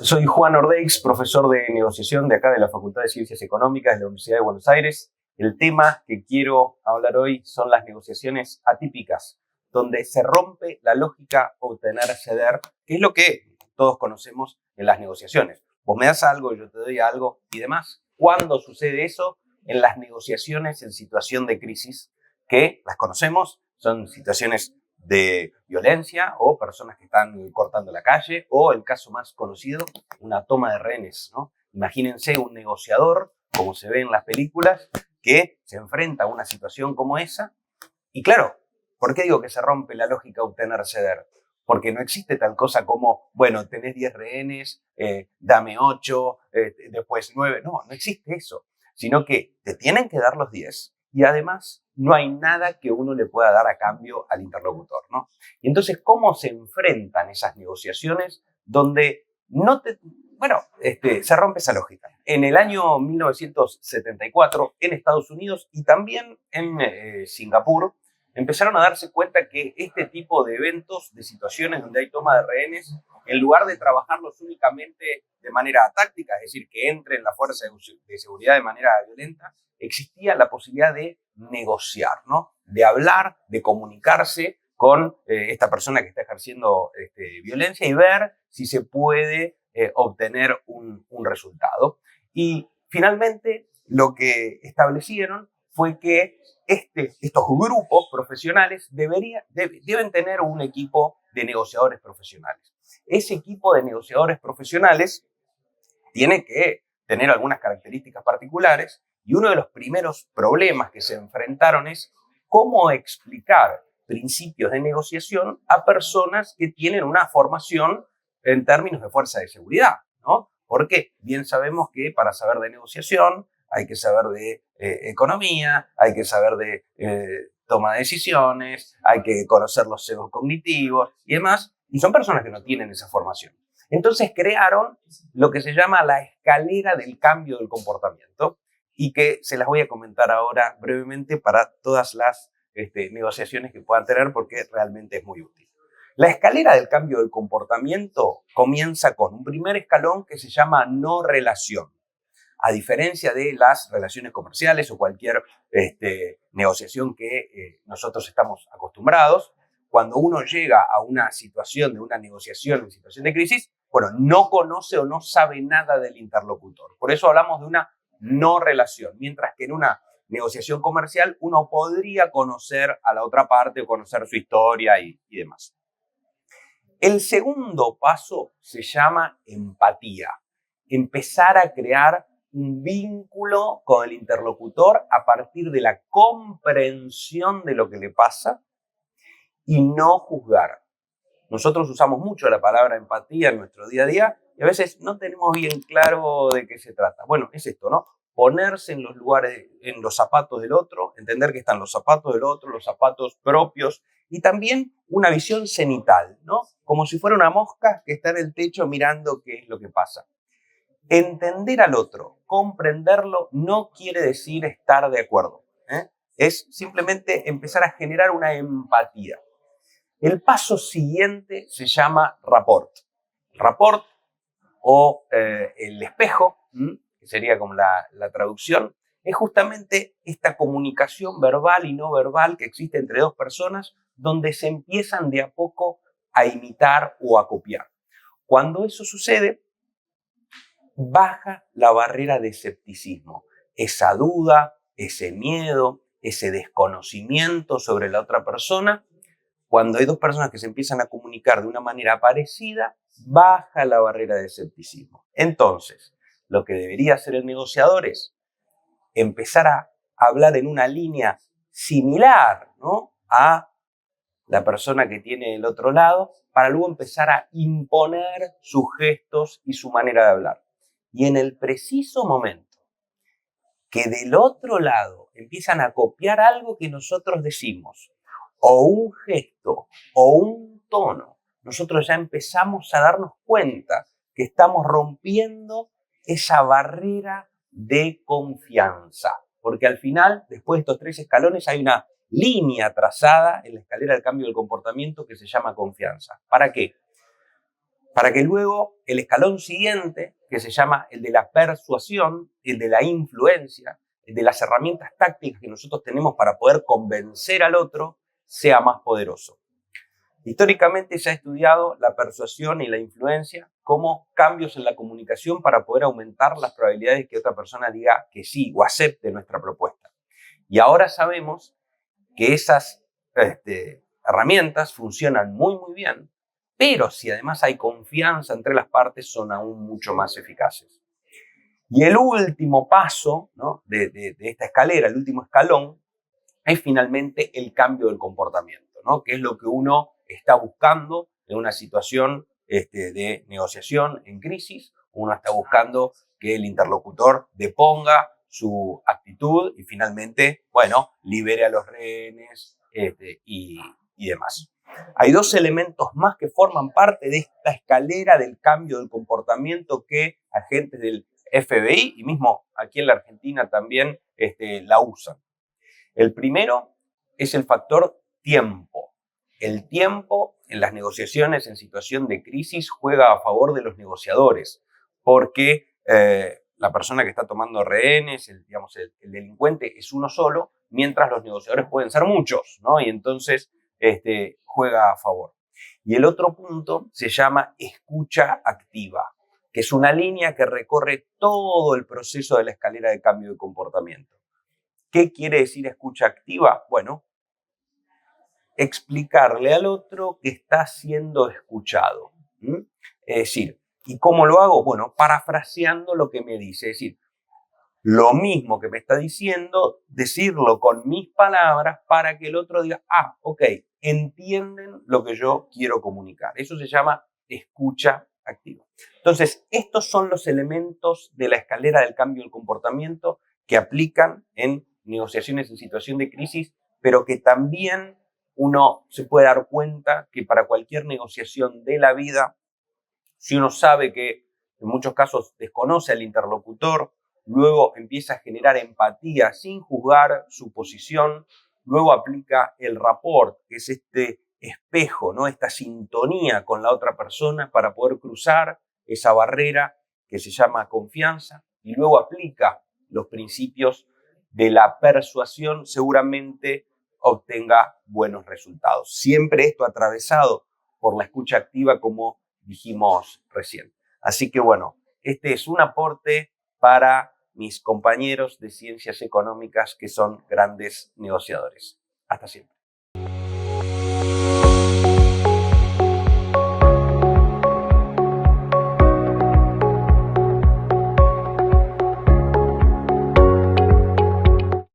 Soy Juan Ordeix, profesor de negociación de acá de la Facultad de Ciencias Económicas de la Universidad de Buenos Aires. El tema que quiero hablar hoy son las negociaciones atípicas, donde se rompe la lógica obtener-ceder, que es lo que todos conocemos en las negociaciones. Vos me das algo, yo te doy algo y demás. ¿Cuándo sucede eso? En las negociaciones en situación de crisis, que las conocemos, son situaciones de violencia o personas que están cortando la calle, o el caso más conocido, una toma de rehenes, ¿no? Imagínense un negociador, como se ve en las películas, que se enfrenta a una situación como esa. Y claro, ¿por qué digo que se rompe la lógica obtener-ceder? Porque no existe tal cosa como, bueno, tenés 10 rehenes, dame 8, después 9. No existe eso. Sino que te tienen que dar los 10 y además no hay nada que uno le pueda dar a cambio al interlocutor, ¿no? Y entonces, ¿cómo se enfrentan esas negociaciones donde se rompe esa lógica? En el año 1974, en Estados Unidos y también en Singapur, empezaron a darse cuenta que este tipo de eventos, de situaciones donde hay toma de rehenes, en lugar de trabajarlos únicamente de manera táctica, es decir, que entre en la fuerza de seguridad de manera violenta, existía la posibilidad de negociar, ¿no? De hablar, de comunicarse con esta persona que está ejerciendo violencia y ver si se puede obtener un resultado. Y finalmente lo que establecieron fue que estos grupos profesionales deben tener un equipo de negociadores profesionales. Ese equipo de negociadores profesionales tiene que tener algunas características particulares y uno de los primeros problemas que se enfrentaron es cómo explicar principios de negociación a personas que tienen una formación en términos de fuerza de seguridad, ¿no? Porque bien sabemos que para saber de negociación hay que saber de economía, hay que saber de toma de decisiones, hay que conocer los sesgos cognitivos y demás, y son personas que no tienen esa formación. Entonces crearon lo que se llama la escalera del cambio del comportamiento y que se las voy a comentar ahora brevemente para todas las negociaciones que puedan tener porque realmente es muy útil. La escalera del cambio del comportamiento comienza con un primer escalón que se llama no relación. A diferencia de las relaciones comerciales o cualquier negociación que nosotros estamos acostumbrados, cuando uno llega a una situación de una negociación en situación de crisis, bueno, no conoce o no sabe nada del interlocutor. Por eso hablamos de una no relación, mientras que en una negociación comercial uno podría conocer a la otra parte o conocer su historia y demás. El segundo paso se llama empatía. Empezar a crear un vínculo con el interlocutor a partir de la comprensión de lo que le pasa y no juzgar. Nosotros usamos mucho la palabra empatía en nuestro día a día y a veces no tenemos bien claro de qué se trata. Bueno, es esto, ¿no? Ponerse en los lugares, en los zapatos del otro, entender que están los zapatos del otro, los zapatos propios y también una visión cenital, ¿no? Como si fuera una mosca que está en el techo mirando qué es lo que pasa. Entender al otro, comprenderlo, no quiere decir estar de acuerdo, ¿eh? Es simplemente empezar a generar una empatía. El paso siguiente se llama rapport. Rapport o el espejo, que sería como la traducción, es justamente esta comunicación verbal y no verbal que existe entre dos personas donde se empiezan de a poco a imitar o a copiar. Cuando eso sucede, baja la barrera de escepticismo, esa duda, ese miedo, ese desconocimiento sobre la otra persona. Cuando hay dos personas que se empiezan a comunicar de una manera parecida, baja la barrera de escepticismo. Entonces, lo que debería hacer el negociador es empezar a hablar en una línea similar, ¿no?, a la persona que tiene el otro lado, para luego empezar a imponer sus gestos y su manera de hablar. Y en el preciso momento que del otro lado empiezan a copiar algo que nosotros decimos, o un gesto, o un tono, nosotros ya empezamos a darnos cuenta que estamos rompiendo esa barrera de confianza. Porque al final, después de estos 3 escalones, hay una línea trazada en la escalera del cambio del comportamiento que se llama confianza. ¿Para qué? para que luego el escalón siguiente, que se llama el de la persuasión, el de la influencia, el de las herramientas tácticas que nosotros tenemos para poder convencer al otro, sea más poderoso. Históricamente se ha estudiado la persuasión y la influencia como cambios en la comunicación para poder aumentar las probabilidades de que otra persona diga que sí o acepte nuestra propuesta. Y ahora sabemos que esas herramientas funcionan muy bien, pero si además hay confianza entre las partes, son aún mucho más eficaces. Y el último paso, ¿no?, de esta escalera, el último escalón, es finalmente el cambio del comportamiento, ¿no?, que es lo que uno está buscando en una situación de negociación en crisis. Uno está buscando que el interlocutor deponga su actitud y finalmente, bueno, libere a los rehenes y demás. Hay dos elementos más que forman parte de esta escalera del cambio del comportamiento que agentes del FBI y mismo aquí en la Argentina también la usan. El primero es el factor tiempo. El tiempo en las negociaciones en situación de crisis juega a favor de los negociadores, porque la persona que está tomando rehenes, el delincuente, es uno solo, mientras los negociadores pueden ser muchos, ¿no? Y entonces juega a favor. Y el otro punto se llama escucha activa, que es una línea que recorre todo el proceso de la escalera de cambio de comportamiento. ¿Qué quiere decir escucha activa? Bueno, explicarle al otro que está siendo escuchado. Es decir, ¿y cómo lo hago? Bueno, parafraseando lo que me dice. Es decir, lo mismo que me está diciendo, decirlo con mis palabras para que el otro diga, ah, ok, entienden lo que yo quiero comunicar. Eso se llama escucha activa. Entonces, estos son los elementos de la escalera del cambio del comportamiento que aplican en negociaciones en situación de crisis, pero que también uno se puede dar cuenta que para cualquier negociación de la vida, si uno sabe que en muchos casos desconoce al interlocutor, luego empieza a generar empatía sin juzgar su posición, luego aplica el rapport, que es este espejo, ¿no?, esta sintonía con la otra persona para poder cruzar esa barrera que se llama confianza, y luego aplica los principios de la persuasión, seguramente obtenga buenos resultados. Siempre esto atravesado por la escucha activa, como dijimos recién. Así que bueno, este es un aporte para mis compañeros de ciencias económicas que son grandes negociadores. Hasta siempre.